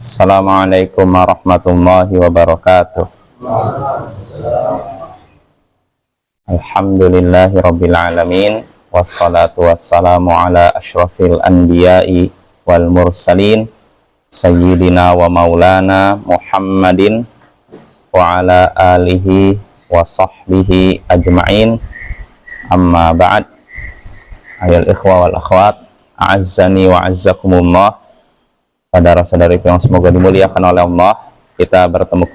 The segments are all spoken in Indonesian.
Assalamualaikum warahmatullahi wabarakatuh. Alhamdulillahi rabbil alamin. Wassalatu wassalamu ala ashrafil anbiya'i wal mursalin sayyidina wa maulana Muhammadin wa ala alihi wa sahbihi ajma'in. Amma ba'd. Ayol ikhwa wal akhwat, a'azzani wa a'azzakumullah. Saudara-saudari yang semoga dimuliakan oleh Allah, kita bertemu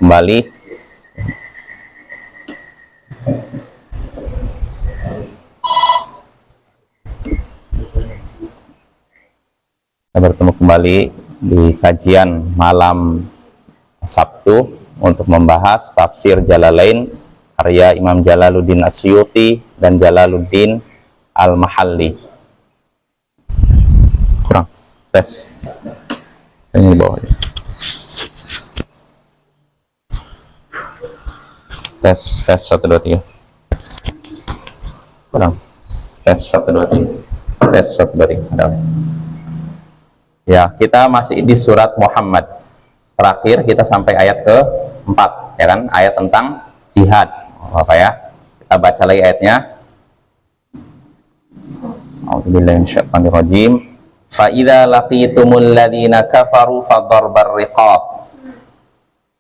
kembali di kajian malam Sabtu untuk membahas tafsir Jalalain karya Imam Jalaluddin Asyuti dan Jalaluddin Al-Mahalli. Kurang tes ini di bawah. Tes 1 2 3. Kurang. Tes 1 2 3. Tes 1 2 3. Ada. Ya, kita masih di surat Muhammad. Terakhir kita sampai ayat ke-4, ya kan? Ayat tentang jihad. Apa ya? Kita baca lagi ayatnya. A'udzubillahi minasyaitonirrajim. Fa'idha laqitumul ladhina kafaru fadharbar riqab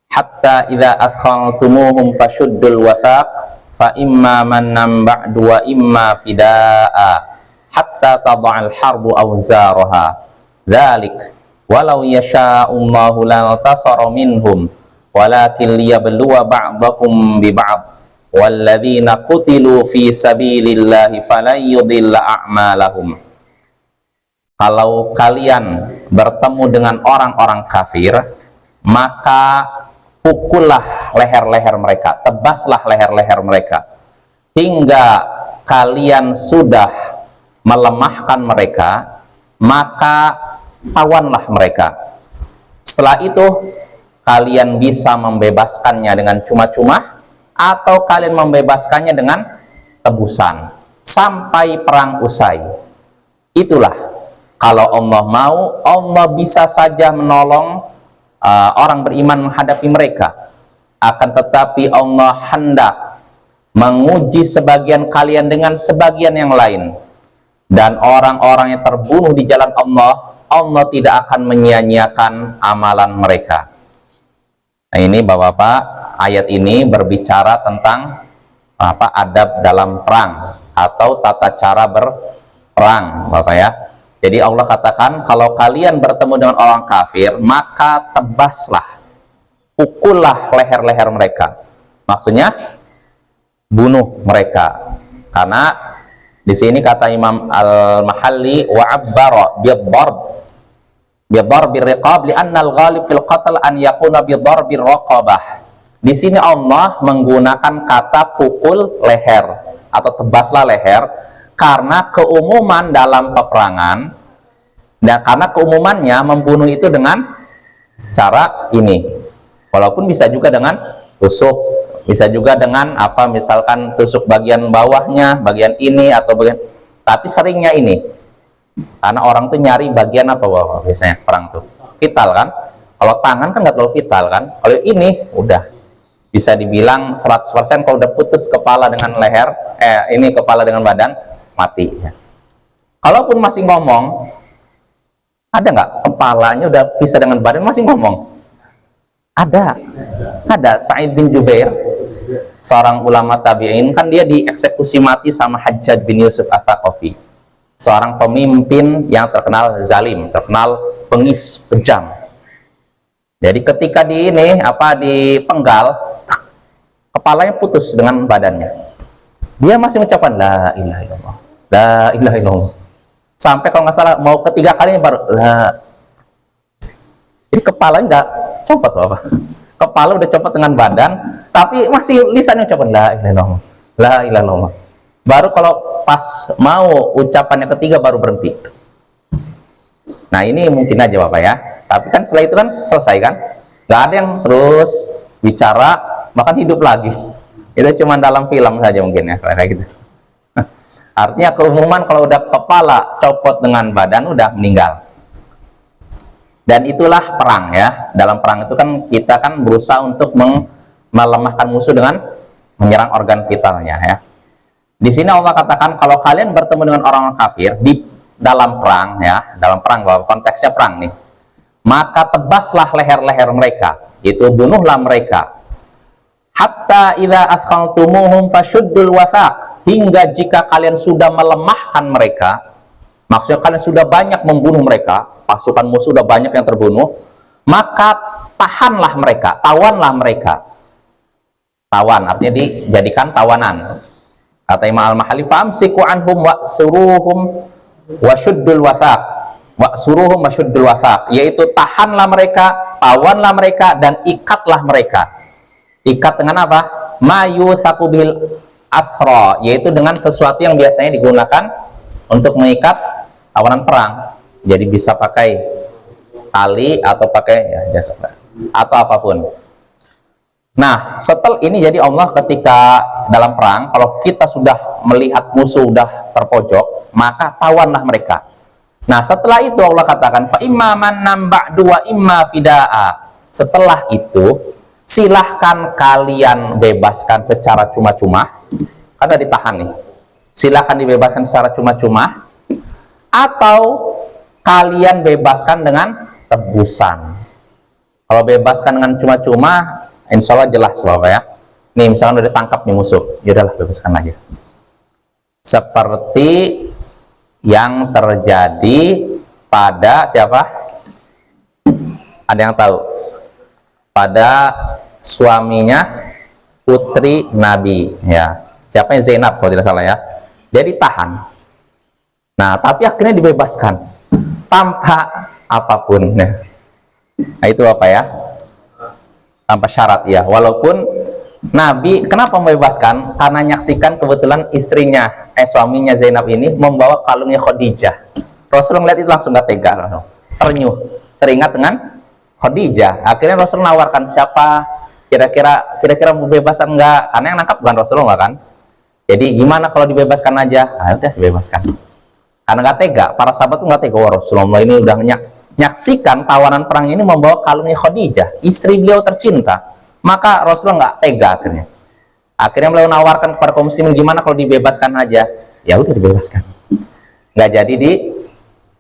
hatta idha athkhaltumuhum fashuddul wathaq fa imma mannan ba'du wa imma fida'a hatta tada'al harbu awzaraha dhalik walau yasha'ullahu lantasara minhum walakin liyabluwa ba'dakum biba'd walladhina qutilu fi sabilillahi falan yudilla a'malahum. Kalau kalian bertemu dengan orang-orang kafir, maka pukullah leher-leher mereka, tebaslah leher-leher mereka, hingga kalian sudah melemahkan mereka, maka tawanlah mereka. Setelah itu, kalian bisa membebaskannya dengan cuma-cuma, atau kalian membebaskannya dengan tebusan, sampai perang usai. Itulah. Kalau Allah mau, Allah bisa saja menolong orang beriman menghadapi mereka. Akan tetapi Allah hendak menguji sebagian kalian dengan sebagian yang lain. Dan orang-orang yang terbunuh di jalan Allah, Allah tidak akan menyia-nyiakan amalan mereka. Nah ini Bapak-Bapak, ayat ini berbicara tentang adab dalam perang atau tata cara berperang, Bapak ya. Jadi Allah katakan, kalau kalian bertemu dengan orang kafir, maka tebaslah, pukullah leher-leher mereka. Maksudnya, bunuh mereka. Karena di sini kata Imam Al-Mahalli, wa'abbara bidar birriqab li'annal ghalib fil qatl an yakuna bidar birraqabah. Di sini Allah menggunakan kata pukul leher atau tebaslah leher, karena keumuman dalam peperangan, dan karena keumumannya membunuh itu dengan cara ini. Walaupun bisa juga dengan tusuk, bisa juga dengan misalkan tusuk bagian bawahnya, bagian ini atau bagian, tapi seringnya ini. Karena orang tuh nyari bagian bawah biasanya perang tuh. Vital kan? Kalau tangan kan nggak terlalu vital kan? Kalau ini udah bisa dibilang 100% kalau udah putus kepala dengan leher, ini kepala dengan badan, mati ya. Kalaupun masih ngomong, ada nggak kepalanya udah bisa dengan badan masih ngomong? Ada Sa'id bin Jubair, seorang ulama tabi'in, kan dia dieksekusi mati sama Hajjaj bin Yusuf At-Thaqafi, seorang pemimpin yang terkenal zalim, terkenal bengis, kejam. Jadi ketika dipenggal, kepalanya putus dengan badannya, dia masih mengucapkan la ilaha illallah, la ilaha illallah, sampai kalau nggak salah mau ketiga kalinya baru la. Jadi kepalanya nggak copot kepala udah copot dengan badan, tapi masih lisannya ucapan la ilaha illallah, la ilaha illallah. Baru kalau pas mau ucapannya ketiga baru berhenti. Nah ini mungkin aja Bapak ya, tapi kan setelah itu kan selesai kan, nggak ada yang terus bicara bahkan hidup lagi. Itu cuma dalam film saja mungkin ya kayak gitu. Artinya keumuman kalau udah kepala copot dengan badan udah meninggal. Dan itulah perang ya. Dalam perang itu kan kita kan berusaha untuk melemahkan musuh dengan menyerang organ vitalnya ya. Di sini Allah katakan kalau kalian bertemu dengan orang kafir di dalam perang ya, dalam perang, bahwa konteksnya perang nih, maka tebaslah leher-leher mereka, itu bunuhlah mereka. Hatta idza athqaltumuhum fashuddul wathaq, hingga jika kalian sudah melemahkan mereka, maksudnya kalian sudah banyak membunuh mereka, pasukan musuh sudah banyak yang terbunuh, maka tahanlah mereka, tawanlah mereka. Tawan artinya dijadikan tawanan. Kata Imam Al-Mahalli, famsiku anhum wa suruhum wa syuddul wathaq, wa suruhum wa syuddul wathaq, yaitu tahanlah mereka, tawanlah mereka, dan ikatlah mereka. Ikat dengan apa? Ma yuthaku bil asra, yaitu dengan sesuatu yang biasanya digunakan untuk mengikat tawanan perang. Jadi bisa pakai tali atau pakai ya jasa atau apapun. Nah, setelah ini jadi Allah ketika dalam perang, kalau kita sudah melihat musuh sudah terpojok, maka tawanlah mereka. Nah, setelah itu Allah katakan fa imma manam ba'du wa imma fidaa. Setelah itu silahkan kalian bebaskan secara cuma-cuma, karena ditahan nih. Silahkan dibebaskan secara cuma-cuma, atau kalian bebaskan dengan tebusan. Kalau bebaskan dengan cuma-cuma, insya Allah jelas Bapak ya. Nih misalnya udah ditangkap nih musuh, ya udahlah bebaskan aja. Seperti yang terjadi pada siapa? Ada yang tahu? Pada suaminya putri Nabi ya. Siapa yang Zainab kalau tidak salah ya. Dia ditahan. Nah, tapi akhirnya dibebaskan tanpa apapun. Nah itu apa ya? Tanpa syarat ya, walaupun Nabi kenapa membebaskan? Karena nyaksikan kebetulan istrinya, suaminya Zainab ini membawa kalungnya Khadijah. Rasulullah melihat itu langsung gak tega, ternyuh, teringat dengan Khadijah. Akhirnya Rasul menawarkan siapa kira-kira mau bebaskan enggak? Karena yang nangkap bukan Rasulullah kan. Jadi gimana kalau dibebaskan aja? Ah, udah dibebaskan. Karena gak tega, para sahabat tuh gak tega. Wah, Rasulullah ini udah nyaksikan tawanan perang ini membawa kalungnya Khadijah, istri beliau tercinta. Maka Rasulullah nggak tega akhirnya beliau menawarkan kepada kaum muslimin, gimana kalau dibebaskan aja? Ya udah dibebaskan, nggak jadi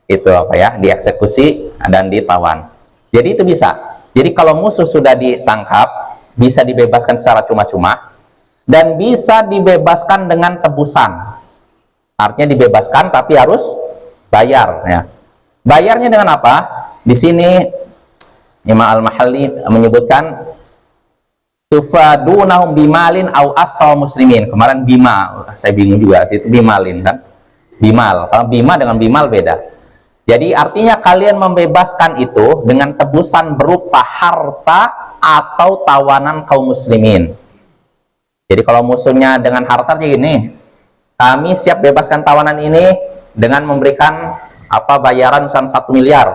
itu apa ya, dieksekusi dan ditawan. Jadi itu bisa. Jadi kalau musuh sudah ditangkap, bisa dibebaskan secara cuma-cuma dan bisa dibebaskan dengan tebusan. Artinya dibebaskan tapi harus bayar ya. Bayarnya dengan apa? Di sini Imam Al-Mahalli menyebutkan tufadunahum bimalin au asal muslimin. Kemarin bima, saya bingung juga itu bimalin kan? Bimal. Kalau bima dengan bimal beda. Jadi artinya kalian membebaskan itu dengan tebusan berupa harta atau tawanan kaum muslimin. Jadi kalau musuhnya dengan harta gini, kami siap bebaskan tawanan ini dengan memberikan apa bayaran misalnya 1 miliar.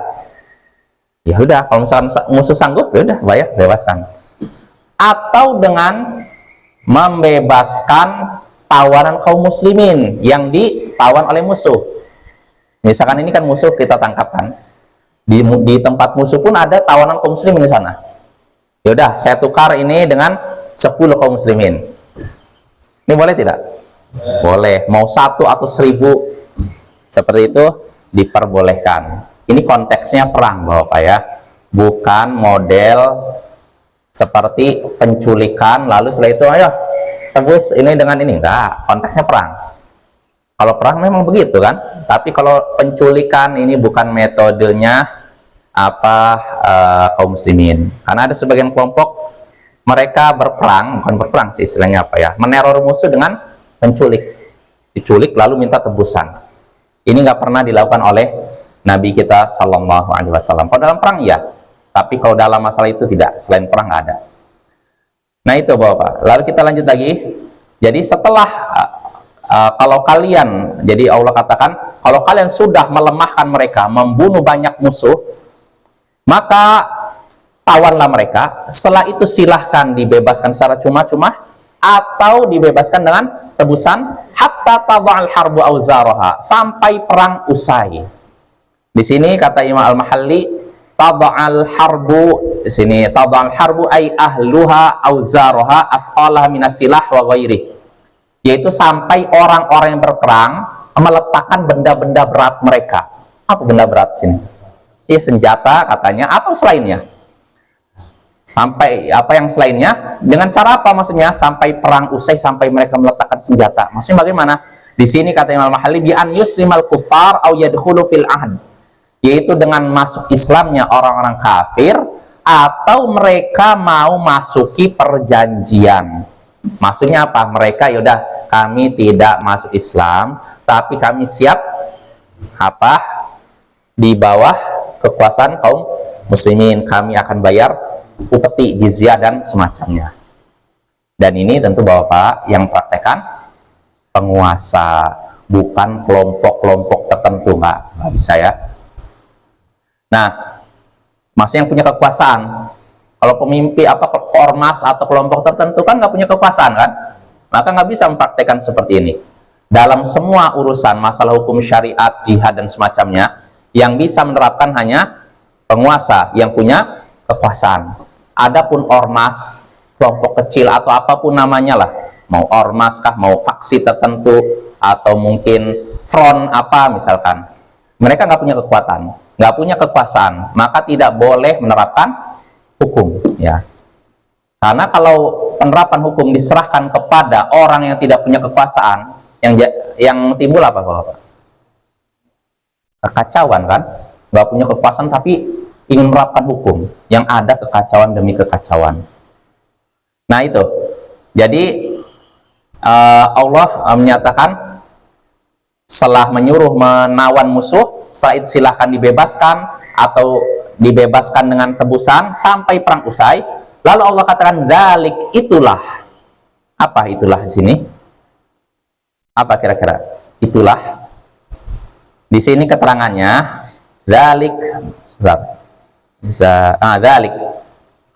Ya udah, kalau misalkan musuh sanggup ya udah bayar, bebaskan. Atau dengan membebaskan tawanan kaum muslimin yang ditawan oleh musuh. Misalkan ini kan musuh kita tangkapkan. Di tempat musuh pun ada tawanan kaum muslimin di sana. Ya udah, saya tukar ini dengan 10 kaum muslimin. Ini boleh tidak? Boleh. Mau 1 atau 1000 seperti itu diperbolehkan. Ini konteksnya perang Bapak ya, bukan model seperti penculikan lalu setelah itu ayo tebus ini dengan ini. Enggak, konteksnya perang. Kalau perang memang begitu kan, tapi kalau penculikan ini bukan metodenya kaum muslimin. Karena ada sebagian kelompok mereka berperang, bukan berperang sih istilahnya apa ya, meneror musuh dengan penculik, diculik lalu minta tebusan. Ini nggak pernah dilakukan oleh Nabi kita Sallallahu Alaihi Wasallam. Kalau dalam perang ya, tapi kalau dalam masalah itu tidak. Selain perang nggak ada. Nah itu Bapak. Lalu kita lanjut lagi. Jadi setelah kalau kalian, jadi Allah katakan, kalau kalian sudah melemahkan mereka, membunuh banyak musuh, maka tawanlah mereka. Setelah itu silahkan dibebaskan secara cuma-cuma atau dibebaskan dengan tebusan hatta tadha'al harbu auzaraha, sampai perang usai. Di sini kata Imam Al-Mahalli, tad'al harbu, di sini tad'al harbu ay ahluha auzaroha af'alaha minas silah wa ghairi, yaitu sampai orang-orang yang berperang meletakkan benda-benda berat mereka. Apa benda berat sini? Ya senjata katanya atau selainnya. Sampai apa yang selainnya, dengan cara apa maksudnya? Sampai perang usai, sampai mereka meletakkan senjata. Maksudnya bagaimana? Di sini kata Imam Al-Mahalli, bi an yuslimal kufar au yadkhulu fil ahd, yaitu dengan masuk Islamnya orang-orang kafir atau mereka mau masuki perjanjian. Maksudnya apa? Mereka yaudah kami tidak masuk Islam, tapi kami siap apa? Di bawah kekuasaan kaum muslimin, kami akan bayar upeti, jizyah dan semacamnya. Dan ini tentu Bapak yang praktekan penguasa, bukan kelompok-kelompok tertentu, nggak bisa ya. Nah, maksudnya yang punya kekuasaan, kalau pemimpin apa ormas atau kelompok tertentu kan nggak punya kekuasaan kan, maka nggak bisa mempraktekkan seperti ini. Dalam semua urusan masalah hukum syariat, jihad dan semacamnya, yang bisa menerapkan hanya penguasa yang punya kekuasaan. Adapun ormas, kelompok kecil atau apapun namanya lah, mau ormas kah, mau faksi tertentu atau mungkin front apa misalkan, mereka nggak punya kekuatan, nggak punya kekuasaan, maka tidak boleh menerapkan hukum ya. Karena kalau penerapan hukum diserahkan kepada orang yang tidak punya kekuasaan, yang timbul apa Bapak? Kekacauan kan, nggak punya kekuasaan tapi ingin menerapkan hukum, yang ada kekacauan demi kekacauan. Nah itu, jadi Allah menyatakan setelah menyuruh menawan musuh, setelah itu silahkan dibebaskan atau dibebaskan dengan tebusan sampai perang usai. Lalu Allah katakan dalik, itulah. Apa itulah di sini? Apa kira-kira? Itulah. Di sini keterangannya dalik. Dalik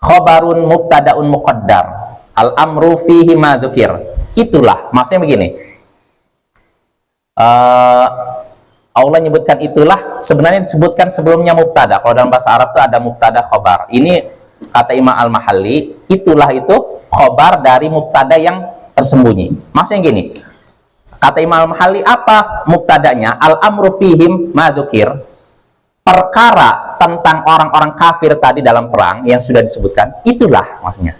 khobarun mubtadaun muqaddar al-amru fihi ma dzukir. Itulah, maksudnya begini, Allah menyebutkan itulah, sebenarnya disebutkan sebelumnya mubtada. Kalau dalam bahasa Arab itu ada mubtada khobar. Ini kata Imam Al-Mahalli, itulah itu khobar dari mubtada yang tersembunyi. Maksudnya gini, kata Imam Al-Mahalli, apa mubtadanya? Al-amru fihim ma dzukir, perkara tentang orang-orang kafir tadi dalam perang yang sudah disebutkan, itulah maksudnya.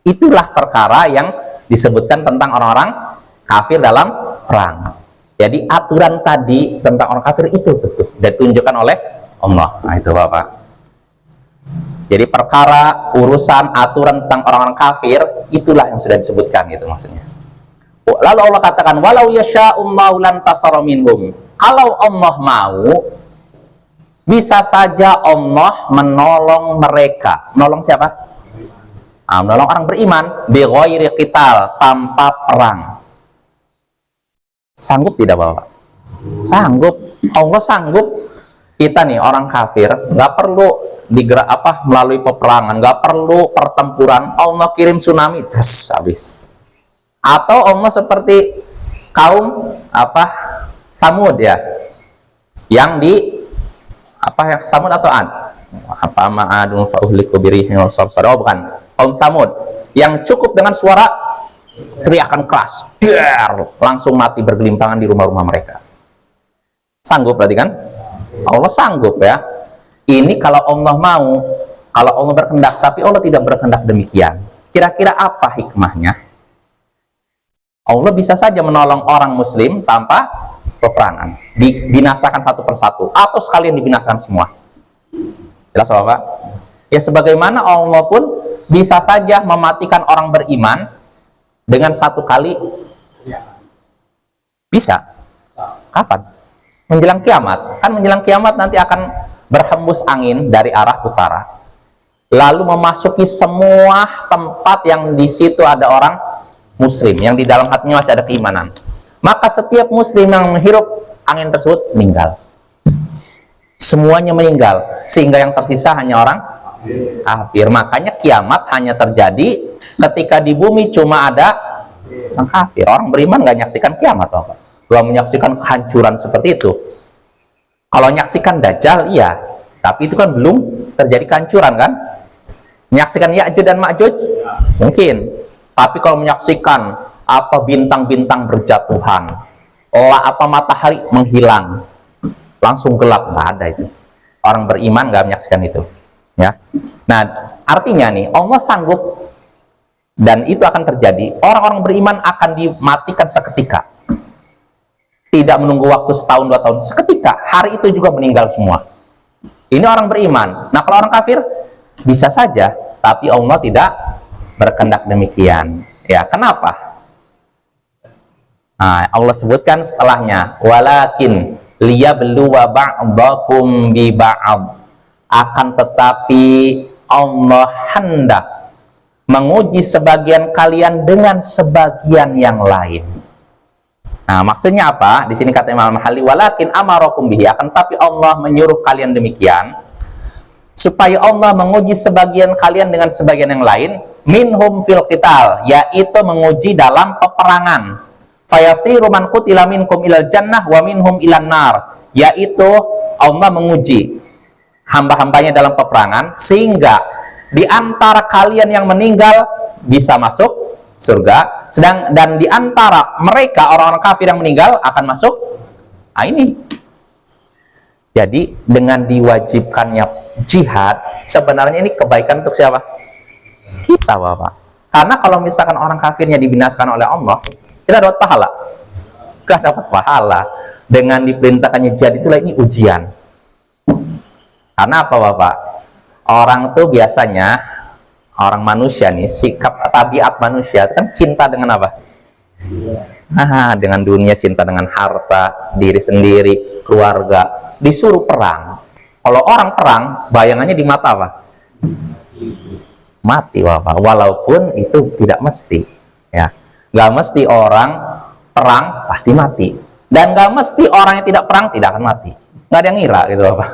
Itulah perkara yang disebutkan tentang orang-orang kafir dalam perang. Jadi aturan tadi tentang orang kafir itu betul ditunjukkan oleh Allah. Nah itu Bapak. Jadi perkara, urusan, aturan tentang orang-orang kafir, itulah yang sudah disebutkan gitu maksudnya. Lalu Allah katakan, walau yasha'ullahu lantasara minhum. Kalau Allah mau, bisa saja Allah menolong mereka. Menolong siapa? Menolong orang beriman, bi ghairi qital, tanpa perang. Sanggup tidak Bapak? Sanggup. Allah sanggup. Kita nih orang kafir, nggak perlu digerak melalui peperangan, nggak perlu pertempuran. Allah kirim tsunami, terus habis. Atau Allah seperti kaum Thamud ya, yang di Thamud atau Ad? Ma'adun fa'uhliku birihin wal sarsara. Oh bukan, kaum Thamud yang cukup dengan suara teriakan keras, langsung mati bergelimpangan di rumah-rumah mereka. Sanggup berarti kan? Allah sanggup ya. Ini kalau Allah mau, kalau Allah berkehendak, tapi Allah tidak berkehendak demikian. Kira-kira apa hikmahnya? Allah bisa saja menolong orang muslim tanpa peperangan, dibinasakan satu persatu atau sekalian dibinasakan semua. Jelas Bapak? Ya sebagaimana Allah pun bisa saja mematikan orang beriman dengan satu kali. Bisa. Kapan? Menjelang kiamat. Kan menjelang kiamat nanti akan berhembus angin dari arah utara, lalu memasuki semua tempat yang di situ ada orang muslim, yang di dalam hatinya masih ada keimanan. Maka setiap muslim yang menghirup angin tersebut meninggal. Semuanya meninggal, sehingga yang tersisa hanya orang kafir. Makanya kiamat hanya terjadi ketika di bumi cuma ada orang kafir. Orang beriman nggak menyaksikan kiamat, Bapak. Nggak menyaksikan kehancuran seperti itu. Kalau menyaksikan Dajjal, iya. Tapi itu kan belum terjadi kehancuran kan? Menyaksikan Ya'juj dan Ma'juj? Mungkin. Tapi kalau menyaksikan apa bintang-bintang berjatuhan, apa matahari menghilang, langsung gelap, nggak ada itu. Orang beriman nggak menyaksikan itu. Ya. Nah, artinya nih, Allah sanggup, dan itu akan terjadi, orang-orang beriman akan dimatikan seketika. Tidak menunggu waktu setahun, 2 tahun, seketika, hari itu juga meninggal semua. Ini orang beriman. Nah, kalau orang kafir, bisa saja, tapi Allah tidak berkehendak demikian. Ya, kenapa? Nah, Allah sebutkan setelahnya, walakin liyabluwa ba'dakum bi ba'd. Akan tetapi Allah hendak menguji sebagian kalian dengan sebagian yang lain. Nah, maksudnya apa? Di sini kata Imam Al-Mahalli, walakin amarakum bihi, akan tapi Allah menyuruh kalian demikian supaya Allah menguji sebagian kalian dengan sebagian yang lain, minhum fil qital, yaitu menguji dalam peperangan. Fayasiru man qutila minkum ilal jannah wa minhum ilan nar, yaitu Allah menguji hamba-hambanya dalam peperangan sehingga di antara kalian yang meninggal bisa masuk surga, dan di antara mereka orang-orang kafir yang meninggal akan masuk. Nah, ini jadi dengan diwajibkannya jihad, sebenarnya ini kebaikan untuk siapa? Kita, Bapak. Karena kalau misalkan orang kafirnya dibinasakan oleh Allah, kita dapat pahala. Kita dapat pahala. Dengan diperintahkannya jihad, itulah ini ujian. Karena apa, Bapak? Orang tuh biasanya, orang manusia nih, sikap tabiat manusia itu kan cinta dengan apa? Dengan dunia, cinta dengan harta, diri sendiri, keluarga. Disuruh perang. Kalau orang perang, bayangannya di mata apa? Mati, Bapak. Walaupun itu tidak mesti. Ya, nggak mesti orang perang pasti mati. Dan nggak mesti orang yang tidak perang tidak akan mati. Nggak ada yang ngira gitu, Bapak.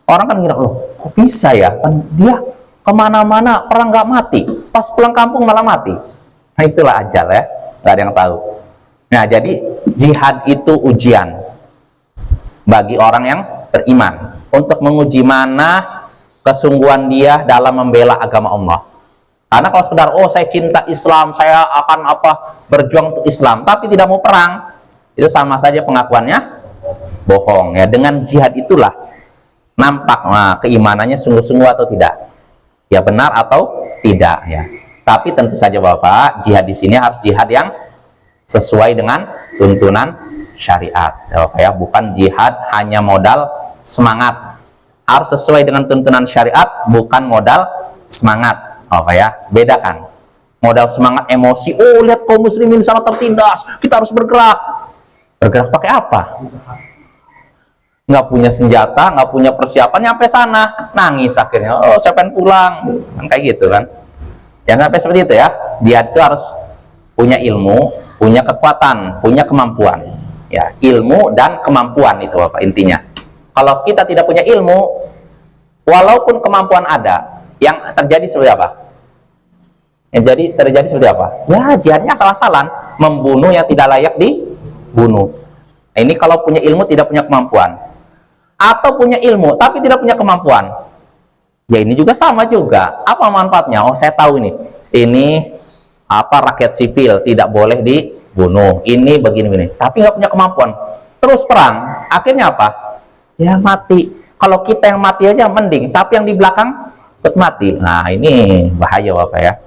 Orang kan ngira, loh, kok bisa ya? Kan dia kemana-mana perang nggak mati, pas pulang kampung malah mati. Nah, itulah ajal ya, nggak ada yang tahu. Nah, jadi jihad itu ujian bagi orang yang beriman untuk menguji mana kesungguhan dia dalam membela agama Allah. Karena kalau sekedar, oh saya cinta Islam, saya akan berjuang untuk Islam, tapi tidak mau perang, itu sama saja pengakuannya bohong ya. Dengan jihad itulah nampak keimanannya sungguh-sungguh atau tidak, ya benar atau tidak ya. Tapi tentu saja Bapak, jihad di sini harus jihad yang sesuai dengan tuntunan syariat ya, bukan jihad hanya modal semangat. Harus sesuai dengan tuntunan syariat, bukan modal semangat. Bedakan. Modal semangat emosi, oh lihat kaum muslimin sangat tertindas, kita harus bergerak. Bergerak pakai apa? Nggak punya senjata, nggak punya persiapan, nyampe sana nangis akhirnya, oh saya pengen pulang, kan kayak gitu kan. Jangan sampai seperti itu ya. Dia itu harus punya ilmu, punya kekuatan, punya kemampuan ya. Ilmu dan kemampuan itu Bapak intinya. Kalau kita tidak punya ilmu, walaupun kemampuan ada, yang terjadi seperti apa? Yang terjadi seperti apa? Ya jihadnya salah-salah, membunuh yang tidak layak dibunuh. Nah, ini kalau punya ilmu tidak punya kemampuan, atau punya ilmu tapi tidak punya kemampuan, ya ini juga sama juga. Apa manfaatnya? Oh saya tahu ini rakyat sipil tidak boleh dibunuh, ini begini-begini, tapi nggak punya kemampuan, terus perang, akhirnya apa? Ya mati. Kalau kita yang mati aja mending, tapi yang di belakang ikut mati. Nah ini bahaya Bapak ya.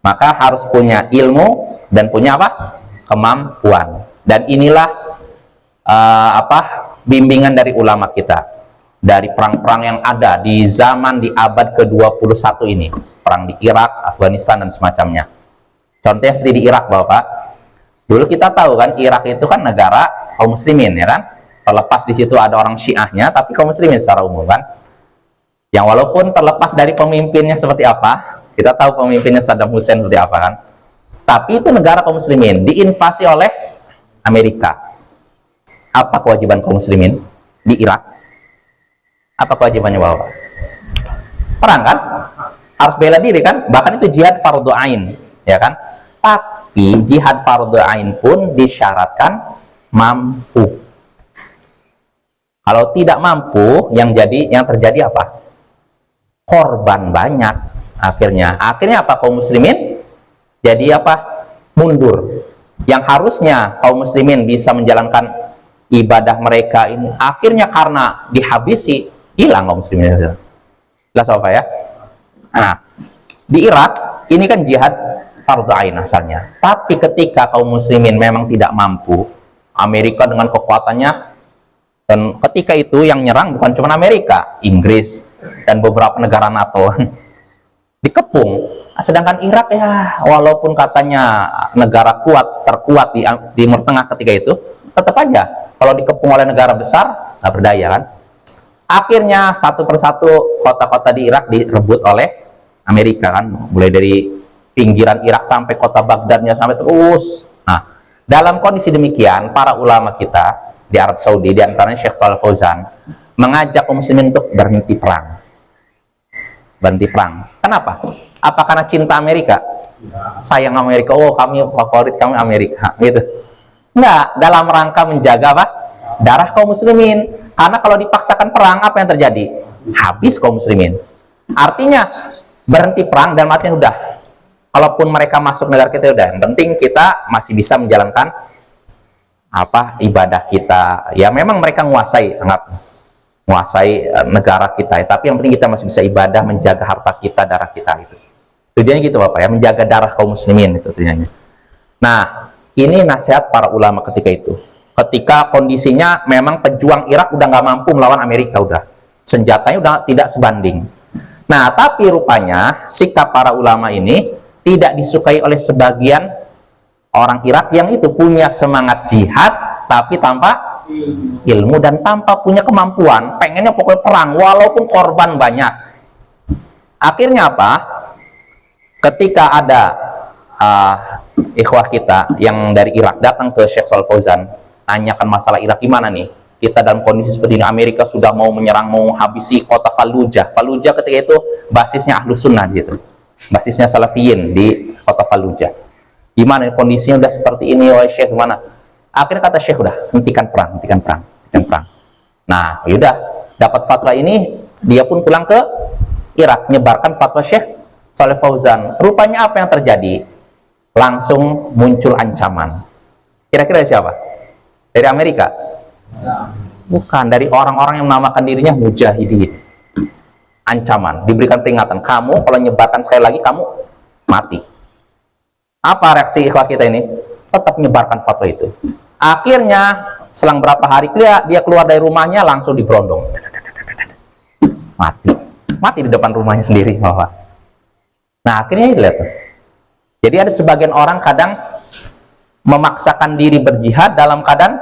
Maka harus punya ilmu dan punya kemampuan. Dan inilah bimbingan dari ulama kita dari perang-perang yang ada di zaman di abad ke-21 ini, perang di Irak, Afghanistan dan semacamnya. Contohnya seperti di Irak Bapak. Dulu kita tahu kan Irak itu kan negara kaum muslimin ya kan. Terlepas di situ ada orang Syiahnya, tapi kaum muslimin secara umum kan. Yang walaupun terlepas dari pemimpinnya seperti apa, kita tahu pemimpinnya Saddam Hussein seperti apa kan. Tapi itu negara kaum muslimin diinvasi oleh Amerika. Apa kewajiban kaum muslimin di Irak? Apa kewajibannya Bapak? Perang kan? Harus bela diri kan? Bahkan itu jihad fardhu ain, ya kan? Tapi jihad fardhu ain pun disyaratkan mampu. Kalau tidak mampu, yang terjadi apa? Korban banyak akhirnya. Akhirnya apa? Kaum muslimin jadi apa? Mundur. Yang harusnya kaum muslimin bisa menjalankan ibadah mereka ini, akhirnya karena dihabisi, hilang kaum muslimin. Jelas apa ya? Nah, di Irak ini kan jihad fardu ain asalnya. Tapi ketika kaum muslimin memang tidak mampu, Amerika dengan kekuatannya, dan ketika itu yang nyerang bukan cuma Amerika, Inggris dan beberapa negara NATO dikepung. Sedangkan Irak ya, walaupun katanya negara terkuat di Timur Tengah ketika itu, tetap aja kalau dikepung oleh negara besar nggak berdaya kan. Akhirnya satu persatu kota-kota di Irak direbut oleh Amerika kan, mulai dari pinggiran Irak sampai kota Baghdadnya sampai terus. Nah, dalam kondisi demikian, para ulama kita di Arab Saudi, di antaranya Syekh Shalih Fauzan, mengajak kaum muslimin untuk berhenti perang. Berhenti perang. Kenapa? Apa karena cinta Amerika? Sayang Amerika, oh kami favorit kami Amerika, gitu. Enggak, dalam rangka menjaga apa? Darah kaum muslimin. Karena kalau dipaksakan perang, apa yang terjadi? Habis kaum muslimin. Artinya, berhenti perang dan artinya udah. Kalaupun mereka masuk negara kita, udah. Yang penting kita masih bisa menjalankan apa ibadah kita. Ya memang mereka menguasai negara kita, tapi yang penting kita masih bisa ibadah, menjaga harta kita, darah kita itu. Tujuannya gitu Bapak ya, menjaga darah kaum muslimin itu tujuannya. Nah, ini nasihat para ulama ketika itu. Ketika kondisinya memang pejuang Irak udah nggak mampu melawan Amerika, udah senjatanya udah tidak sebanding. Nah, tapi rupanya sikap para ulama ini tidak disukai oleh sebagian orang Irak yang itu punya semangat jihad tapi tanpa ilmu dan tanpa punya kemampuan, pengennya pokoknya perang walaupun korban banyak. Akhirnya apa? Ketika ada ikhwah kita yang dari Irak datang ke Syekh Shalih Fauzan, tanyakan masalah Irak gimana nih, kita dalam kondisi seperti ini, Amerika sudah mau menyerang, mau habisi kota Fallujah. Fallujah ketika itu basisnya Ahlus Sunnah di situ, basisnya Salafiyin di kota Fallujah. Gimana kondisinya udah seperti ini, wahai Syekh, gimana? Akhirnya kata Syekh, udah, hentikan perang. Nah, yaudah, dapat fatwa ini, dia pun pulang ke Irak, nyebarkan fatwa Syekh Shalih Fauzan. Rupanya apa yang terjadi? Langsung muncul ancaman. Kira-kira siapa? Dari Amerika? Bukan, dari orang-orang yang menamakan dirinya mujahidin. Ancaman, diberikan peringatan, kamu kalau nyebarkan sekali lagi, kamu mati. Apa reaksi ikhwah kita ini? Tetap menyebarkan fatwa itu. Akhirnya selang berapa hari dia keluar dari rumahnya, langsung diberondong, mati di depan rumahnya sendiri. Nah, akhirnya lihat, jadi ada sebagian orang kadang memaksakan diri berjihad dalam keadaan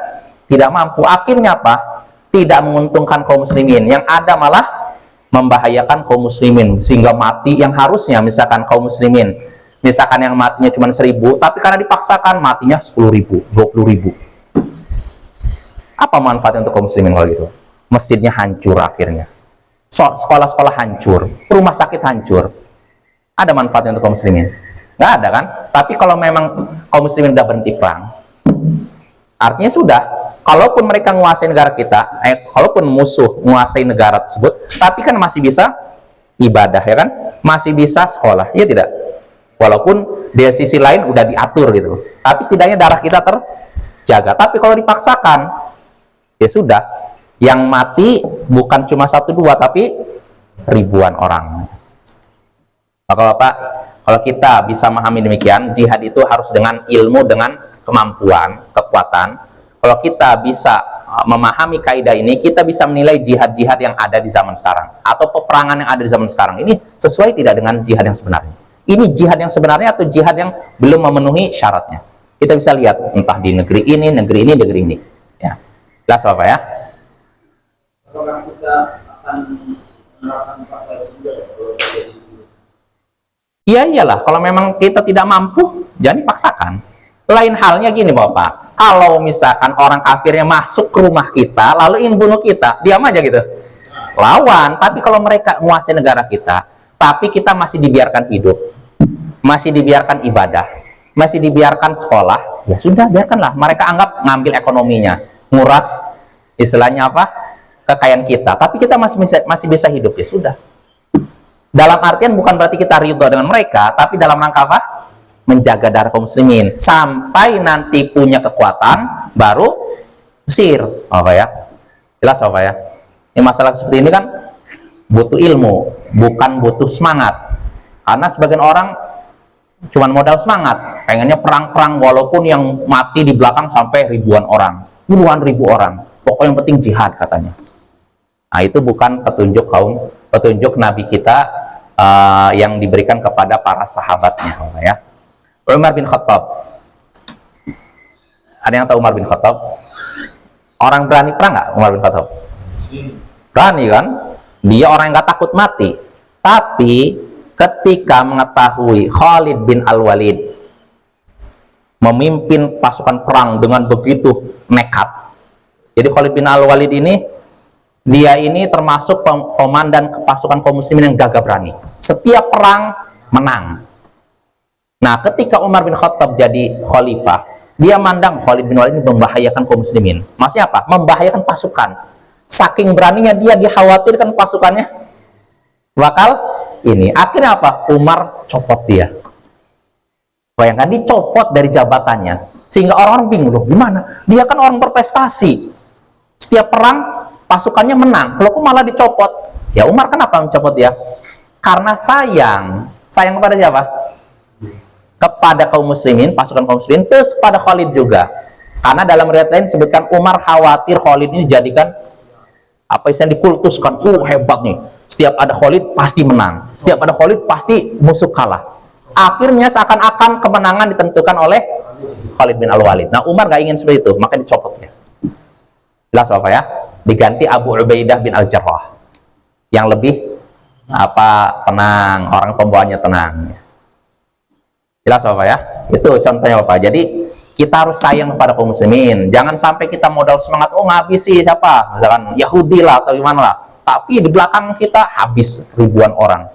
tidak mampu. Akhirnya apa? Tidak menguntungkan kaum muslimin, yang ada malah membahayakan kaum muslimin sehingga mati yang harusnya misalkan kaum muslimin, misalkan yang matinya cuma 1000, tapi karena dipaksakan matinya 10.000, 20.000. Apa manfaatnya untuk kaum muslimin kalau gitu? Masjidnya hancur akhirnya, sekolah-sekolah hancur, rumah sakit hancur. Ada manfaatnya untuk kaum muslimin? Nggak ada kan? Tapi kalau memang kaum muslimin udah berhenti perang, artinya sudah, kalaupun mereka menguasai negara kita, kalaupun musuh menguasai negara tersebut, tapi kan masih bisa ibadah, ya kan? Masih bisa sekolah, ya tidak? Walaupun di sisi lain udah diatur gitu, tapi setidaknya darah kita terjaga. Tapi kalau dipaksakan, ya sudah, yang mati bukan cuma 1-2, tapi ribuan orang. Bapak-bapak, kalau kita bisa memahami demikian, jihad itu harus dengan ilmu, dengan kemampuan, kekuatan. Kalau kita bisa memahami kaidah ini, kita bisa menilai jihad-jihad yang ada di zaman sekarang, atau peperangan yang ada di zaman sekarang ini sesuai tidak dengan jihad yang sebenarnya. Ini jihad yang sebenarnya atau jihad yang belum memenuhi syaratnya. Kita bisa lihat entah di negeri ini, negeri ini. Ya, jelas Bapak ya. Apakah kita akan menerapkan pasal juga? Iya iyalah, kalau memang kita tidak mampu, jangan dipaksakan. Lain halnya gini Bapak, kalau misalkan orang kafirnya masuk ke rumah kita, lalu ingin bunuh kita, diam aja gitu. Lawan, tapi kalau mereka menguasai negara kita, tapi kita masih dibiarkan hidup, masih dibiarkan ibadah, masih dibiarkan sekolah, ya sudah, biarkanlah. Mereka anggap ngambil ekonominya, nguras, istilahnya apa? kekayaan kita, tapi kita masih bisa hidup, ya sudah. Dalam artian bukan berarti kita ridho dengan mereka, tapi dalam rangka apa? Menjaga darah kaum muslimin sampai nanti punya kekuatan baru usir. Apa ya? Jelas apa ya? Ini masalah seperti ini kan butuh ilmu, bukan butuh semangat. Karena sebagian orang cuman modal semangat, pengennya perang-perang walaupun yang mati di belakang sampai ribuan orang, puluhan ribu orang. Pokoknya yang penting jihad katanya. Nah, itu bukan petunjuk Nabi kita yang diberikan kepada para sahabatnya, ya. Umar bin Khattab. Ada yang tahu Umar bin Khattab? Orang berani perang nggak Umar bin Khattab? Berani kan? Dia orang yang nggak takut mati. Tapi ketika mengetahui Khalid bin Al-Walid memimpin pasukan perang dengan begitu nekat. Jadi Khalid bin Al-Walid ini, dia ini termasuk komandan pasukan kaum muslimin yang gagah berani. Setiap perang menang. Nah, ketika Umar bin Khattab jadi khalifah, dia mandang Khalid bin Walid ini membahayakan kaum muslimin. Maksudnya apa? Membahayakan pasukan. Saking beraninya dia dikhawatirkan pasukannya bakal ini. Akhirnya apa? Umar copot dia. Bayangkan, dicopot dari jabatannya. Sehingga orang-orang bingung, loh gimana? Dia kan orang berprestasi. Setiap perang pasukannya menang. Kalau kok malah dicopot? Ya Umar kenapa mencopot dia? Karena sayang. Sayang kepada siapa? Kepada kaum muslimin, pasukan kaum muslimin, terus kepada Khalid juga. Karena dalam riwayat lain disebutkan Umar khawatir Khalid ini dijadikan apa istilahnya, dikultuskan. Hebat nih. Setiap ada Khalid pasti menang. Setiap ada Khalid pasti musuh kalah. Akhirnya seakan-akan kemenangan ditentukan oleh Khalid bin Al-Walid. Nah, Umar gak ingin seperti itu, maka dicopotnya. Jelas apa ya? Diganti Abu Ubaidah bin Al-Jarrah yang lebih tenang, orang pembawanya tenang. Jelas apa ya? Itu contohnya apa? Jadi kita harus sayang kepada kaum muslimin. Jangan sampai kita modal semangat, ngabisi siapa? Misalkan Yahudi lah atau gimana lah. Tapi di belakang kita habis ribuan orang.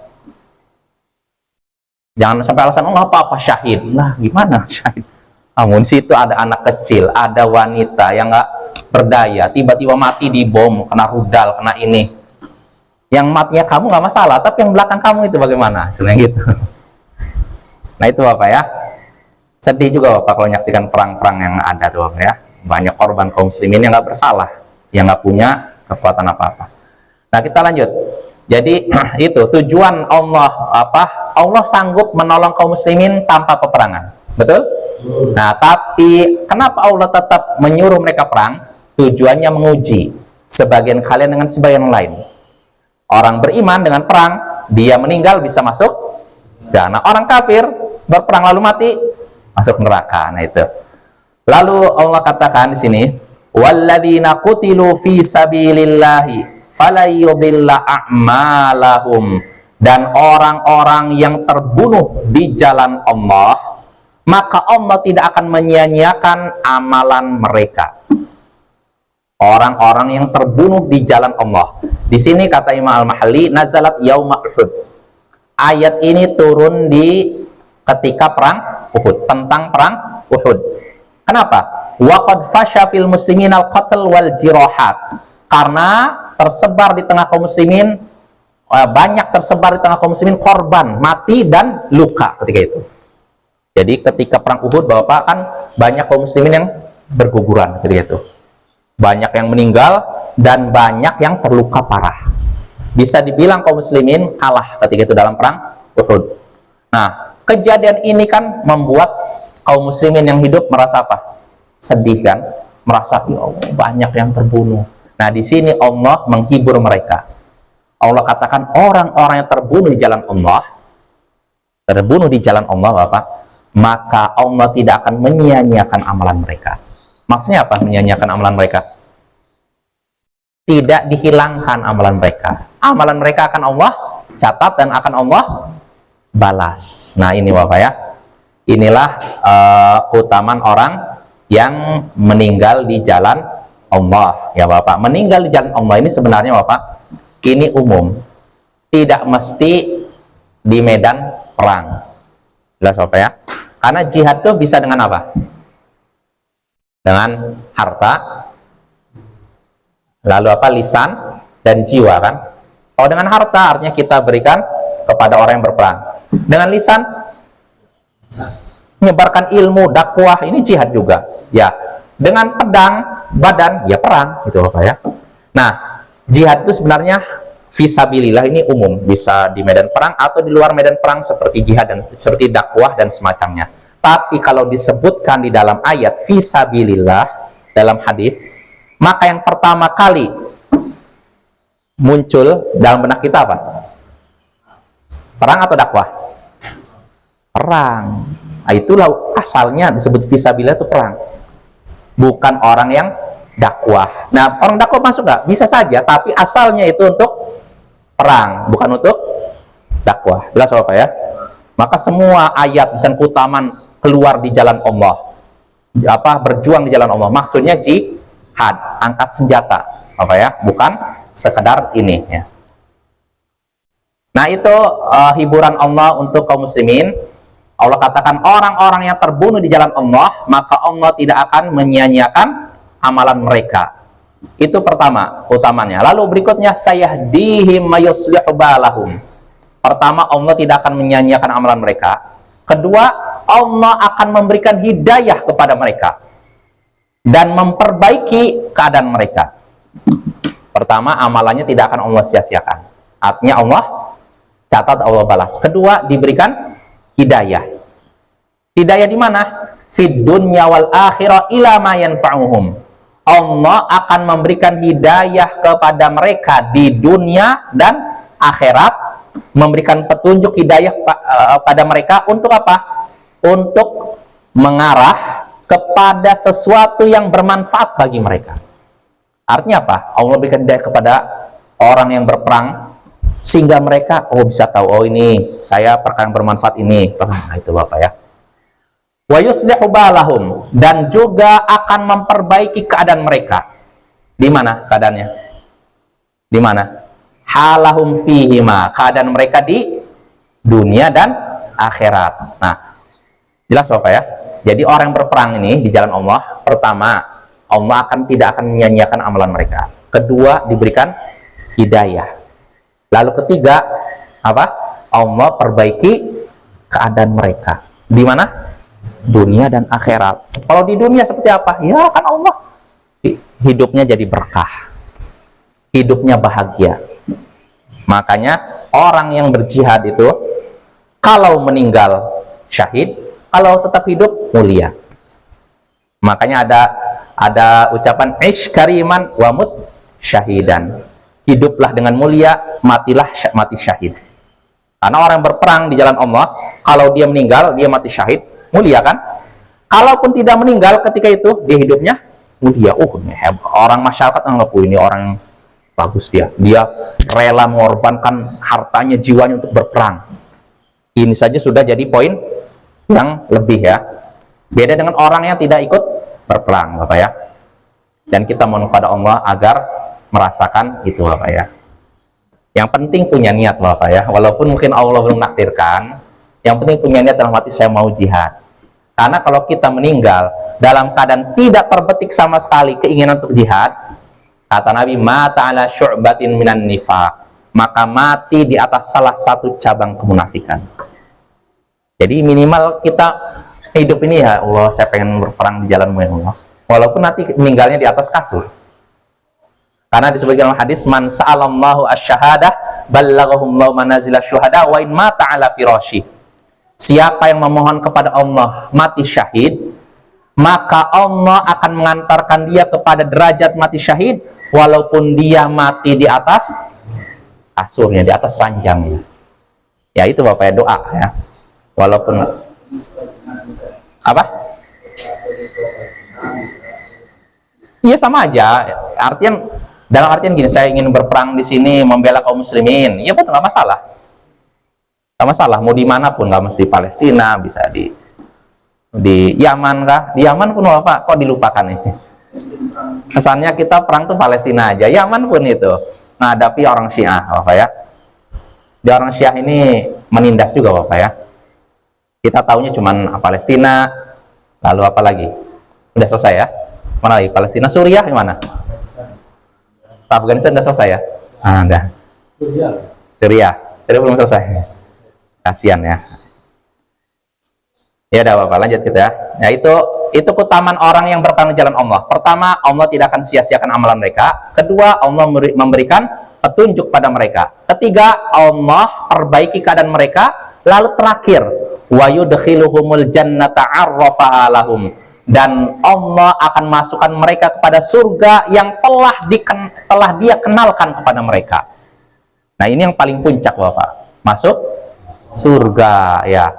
Jangan sampai alasan, nggak apa-apa syahid. Nah, gimana syahid? Namun situ ada anak kecil, ada wanita yang nggak berdaya, tiba-tiba mati di bom, kena rudal, kena ini. Yang matinya kamu nggak masalah, tapi yang belakang kamu itu bagaimana? Sebenarnya gitu. Nah, itu Bapak ya. Sedih juga Bapak kalau menyaksikan perang-perang yang ada tuh Bapak ya. Banyak korban kaum muslimin yang nggak bersalah, yang nggak punya kekuatan apa-apa. Nah, kita lanjut. Jadi itu tujuan Allah Allah sanggup menolong kaum muslimin tanpa peperangan. Betul? Nah, tapi kenapa Allah tetap menyuruh mereka perang? Tujuannya menguji sebagian kalian dengan sebagian lain. Orang beriman dengan perang, dia meninggal bisa masuk jannah. Orang kafir berperang lalu mati, masuk neraka. Nah, itu. Lalu Allah katakan di sini, walladzina qutilu fi sabilillahi falayudilla a'malahum, dan orang-orang yang terbunuh di jalan Allah, maka Allah tidak akan menyia-nyiakan amalan mereka. Orang-orang yang terbunuh di jalan Allah. Di sini kata Imam Al-Mahalli, nazalat yauma Uhud. Ayat ini turun di ketika perang Uhud, tentang perang Uhud. Kenapa? Waqad fasha fil muslimin al-qatl wal jirahat. Karena tersebar di tengah kaum muslimin, banyak tersebar di tengah kaum muslimin korban mati dan luka ketika itu. Jadi ketika perang Uhud Bapak kan banyak kaum muslimin yang berguguran ketika itu. Banyak yang meninggal dan banyak yang terluka parah. Bisa dibilang kaum muslimin kalah ketika itu dalam perang Uhud. Nah, kejadian ini kan membuat kaum muslimin yang hidup merasa apa? Sedih kan? Merasa ya Allah, banyak yang terbunuh. Nah, di sini Allah menghibur mereka. Allah katakan orang-orang yang terbunuh di jalan Allah, Bapak, maka Allah tidak akan menyia-nyiakan amalan mereka. Maksudnya apa menyia-nyiakan amalan mereka? Tidak dihilangkan amalan mereka. Amalan mereka akan Allah catat dan akan Allah balas. Nah, ini Bapak ya. Inilah keutamaan orang yang meninggal di jalan Allah ya Bapak. Meninggal di jalan Allah ini sebenarnya Bapak, ini umum, tidak mesti di medan perang. Jelas Bapak ya. Karena jihad itu bisa dengan apa? Dengan harta, Lalu apa? Lisan dan jiwa kan. Kalau dengan harta artinya kita berikan kepada orang yang berperang. Dengan lisan menyebarkan ilmu, dakwah, ini jihad juga. Ya. Dengan pedang, badan, ya perang, gitu Bapak ya. Nah, jihad itu sebenarnya fisabilillah, ini umum, bisa di medan perang atau di luar medan perang seperti jihad dan seperti dakwah dan semacamnya. Tapi kalau disebutkan di dalam ayat fisabilillah dalam hadis, maka yang pertama kali muncul dalam benak kita apa? Perang atau dakwah? Perang. Nah, itulah asalnya disebut fisabilillah itu perang. Bukan orang yang dakwah. Nah, orang dakwah masuk nggak? Bisa saja, tapi asalnya itu untuk perang, bukan untuk dakwah. Jelas Bapak ya? Maka semua ayat misalnya keutamaan keluar di jalan Allah, berjuang di jalan Allah, maksudnya jihad, angkat senjata, Bapak ya, bukan sekedar ini ya. Nah, itu hiburan Allah untuk kaum muslimin. Allah katakan orang-orang yang terbunuh di jalan Allah, maka Allah tidak akan menyia-nyiakan amalan mereka. Itu pertama utamanya. Lalu berikutnya, sayahdihim mayuslihu balahum. Pertama, Allah tidak akan menyia-nyiakan amalan mereka. Kedua, Allah akan memberikan hidayah kepada mereka dan memperbaiki keadaan mereka. Pertama, amalannya tidak akan Allah sia-siakan. Artinya Allah catat, Allah balas. Kedua, diberikan hidayah. Hidayah di mana? Fid dunya wal akhirah ila ma yanfa'uhum. Allah akan memberikan hidayah kepada mereka di dunia dan akhirat, memberikan petunjuk hidayah pada mereka untuk apa? Untuk mengarah kepada sesuatu yang bermanfaat bagi mereka. Artinya apa? Allah berikan hidayah kepada orang yang berperang sehingga mereka bisa tahu, oh ini saya perkara yang bermanfaat ini. Nah, itu Bapak ya. Wa yuslihu balahum, dan juga akan memperbaiki keadaan mereka. Di mana keadaannya? Di mana? Halahum fihima, keadaan mereka di dunia dan akhirat. Nah, jelas Bapak ya. Jadi orang yang berperang ini di jalan Allah, pertama, Allah tidak akan menyia-nyiakan amalan mereka. Kedua, diberikan hidayah. Lalu ketiga, apa? Allah perbaiki keadaan mereka. Di mana? Dunia dan akhirat. Kalau di dunia seperti apa? Ya kan Allah hidupnya jadi berkah. Hidupnya bahagia. Makanya orang yang berjihad itu kalau meninggal syahid, kalau tetap hidup mulia. Makanya ada ucapan ish kariman wa mut syahidan. Hiduplah dengan mulia, mati syahid. Karena orang yang berperang di jalan Allah, kalau dia meninggal, dia mati syahid, mulia kan? Kalaupun tidak meninggal ketika itu, dia hidupnya mulia. Orang masyarakat anggap ini orang yang bagus dia. Dia rela mengorbankan hartanya, jiwanya untuk berperang. Ini saja sudah jadi poin yang lebih ya. Beda dengan orang yang tidak ikut berperang, Bapak ya. Dan kita mohon kepada Allah agar merasakan itu Bapak ya. Yang penting punya niat Bapak ya. Walaupun mungkin Allah belum nakdirkan, yang penting punya niat dalam hati, saya mau jihad. Karena kalau kita meninggal dalam keadaan tidak terbetik sama sekali keinginan untuk jihad, kata Nabi, mata ala syu'batin minan nifaq, maka mati di atas salah satu cabang kemunafikan. Jadi minimal kita hidup ini ya Allah, saya pengen berperang di jalan-Mu ya Allah. Walaupun nanti meninggalnya di atas kasur. Karena disebutkan dalam hadis, man sa'alallahu asy-syahadah ballaghahumullahu manazila syuhada wa in mata ala firasyi. Siapa yang memohon kepada Allah mati syahid, maka Allah akan mengantarkan dia kepada derajat mati syahid walaupun dia mati di atas kasurnya, di atas ranjangnya. Ya itu Bapak ya, doa ya. Walaupun apa? Iya sama aja. Artian dalam artian gini, saya ingin berperang di sini membela kaum muslimin. Iya betul, nggak masalah. Nggak masalah. Mau dimanapun, nggak mesti Palestina, bisa di Yaman kah? Di Yaman pun apa? Kok dilupakan ini? Kesannya kita perang tuh Palestina aja. Yaman pun itu menghadapi orang Syiah, Bapak ya. Di orang Syiah ini menindas juga, Bapak ya. Kita taunya cuman Palestina, lalu apa lagi? Udah selesai ya? Mana lagi? Palestina, Suriah, gimana? Afghanistan udah selesai ya? Ah, udah. Syria belum selesai. Kasihan ya. Ya udah Bapak, lanjut kita ya. Ya itu keutamaan orang yang berperang di jalan Allah. Pertama, Allah tidak akan sia-siakan amalan mereka. Kedua, Allah memberikan petunjuk pada mereka. Ketiga, Allah perbaiki keadaan mereka. Lalu terakhir, wa yudkhiluhumul jannata 'arrafaha lahum. Dan Allah akan masukkan mereka kepada surga yang telah Dia kenalkan kepada mereka. Nah, ini yang paling puncak Bapak. Masuk surga ya.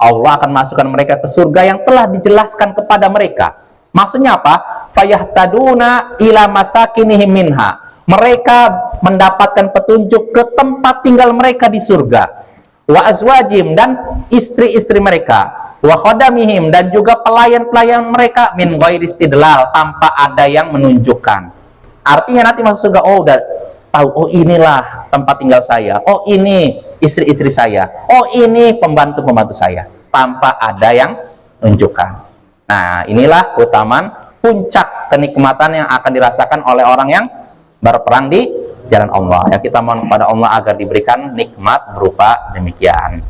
Allah akan masukkan mereka ke surga yang telah dijelaskan kepada mereka. Maksudnya apa? Fayahtaduna ila masakinihim minha. Mereka mendapatkan petunjuk ke tempat tinggal mereka di surga. Wa azwajim, dan istri-istri mereka. Wa khodamihim, dan juga pelayan-pelayan mereka min ghairi istidlal, tanpa ada yang menunjukkan. Artinya nanti masuk surga, oh udah tahu, oh inilah tempat tinggal saya, oh ini istri-istri saya, oh ini pembantu-pembantu saya, tanpa ada yang menunjukkan. Nah, inilah keutamaan puncak kenikmatan yang akan dirasakan oleh orang yang berperang di jalan Allah. Ya, kita mohon kepada Allah agar diberikan nikmat berupa demikian.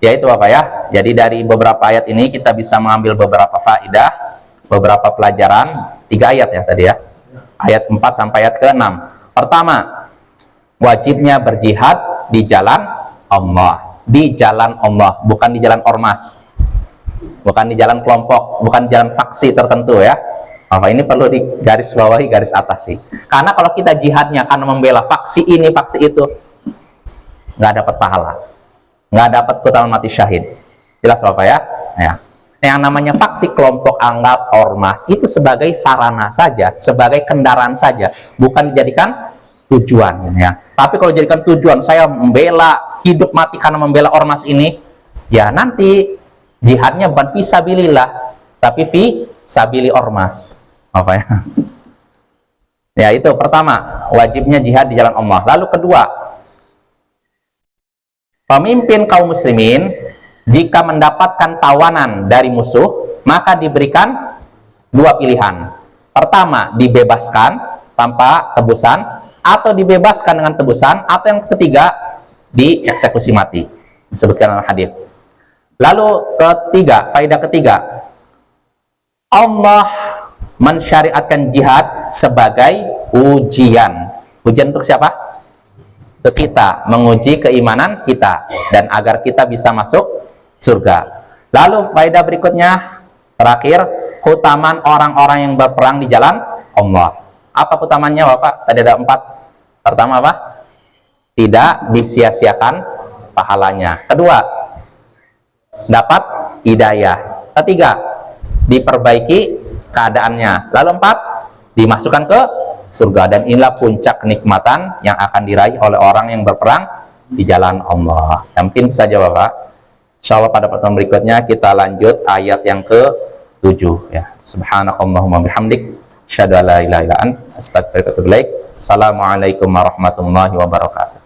Ya itu Bapak ya. Jadi dari beberapa ayat ini kita bisa mengambil beberapa faedah, beberapa pelajaran. 3 ayat ya tadi ya. Ayat 4 sampai ayat ke-6. Pertama, wajibnya berjihad di jalan Allah. Di jalan Allah, bukan di jalan ormas. Bukan di jalan kelompok, bukan di jalan faksi tertentu ya. Apa ini perlu digaris bawahi, garis atas sih. Karena kalau kita jihadnya karena membela faksi ini, faksi itu, nggak dapat pahala, nggak dapat keutamaan mati syahid. Jelas Bapak ya? Ya. Yang namanya faksi, kelompok, anggap, ormas itu sebagai sarana saja, sebagai kendaraan saja, bukan dijadikan tujuan ya. Tapi kalau dijadikan tujuan, saya membela, hidup mati karena membela ormas ini, ya nanti jihadnya bukan fi sabilillah, tapi fi sabili ormas. Apa ya? Ya itu pertama, wajibnya jihad di jalan Allah. Lalu kedua, pemimpin kaum muslimin jika mendapatkan tawanan dari musuh, maka diberikan 2 pilihan. Pertama, dibebaskan tanpa tebusan, atau dibebaskan dengan tebusan, atau yang ketiga, dieksekusi mati. Disebutkan dalam hadis. Lalu ketiga, faedah ketiga, Allah mensyariatkan jihad sebagai ujian. Ujian untuk siapa? Untuk kita, menguji keimanan kita dan agar kita bisa masuk surga. Lalu faedah berikutnya, terakhir, keutamaan orang-orang yang berperang di jalan Allah. Apa keutamaannya Bapak? Tadi ada 4. Pertama apa? Tidak disia-siakan pahalanya. Kedua, dapat hidayah. Ketiga, diperbaiki keadaannya. Lalu 4, dimasukkan ke surga. Dan inilah puncak kenikmatan yang akan diraih oleh orang yang berperang di jalan Allah. Yang penting saja Bapak. Insyaallah pada pertemuan berikutnya kita lanjut ayat yang ke-7 ya. Subhanakallahumma bihamdik, asyhadu an la ilaha illa anta, astaghfiruka wa atubu ilaik. Assalamualaikum warahmatullahi wabarakatuh.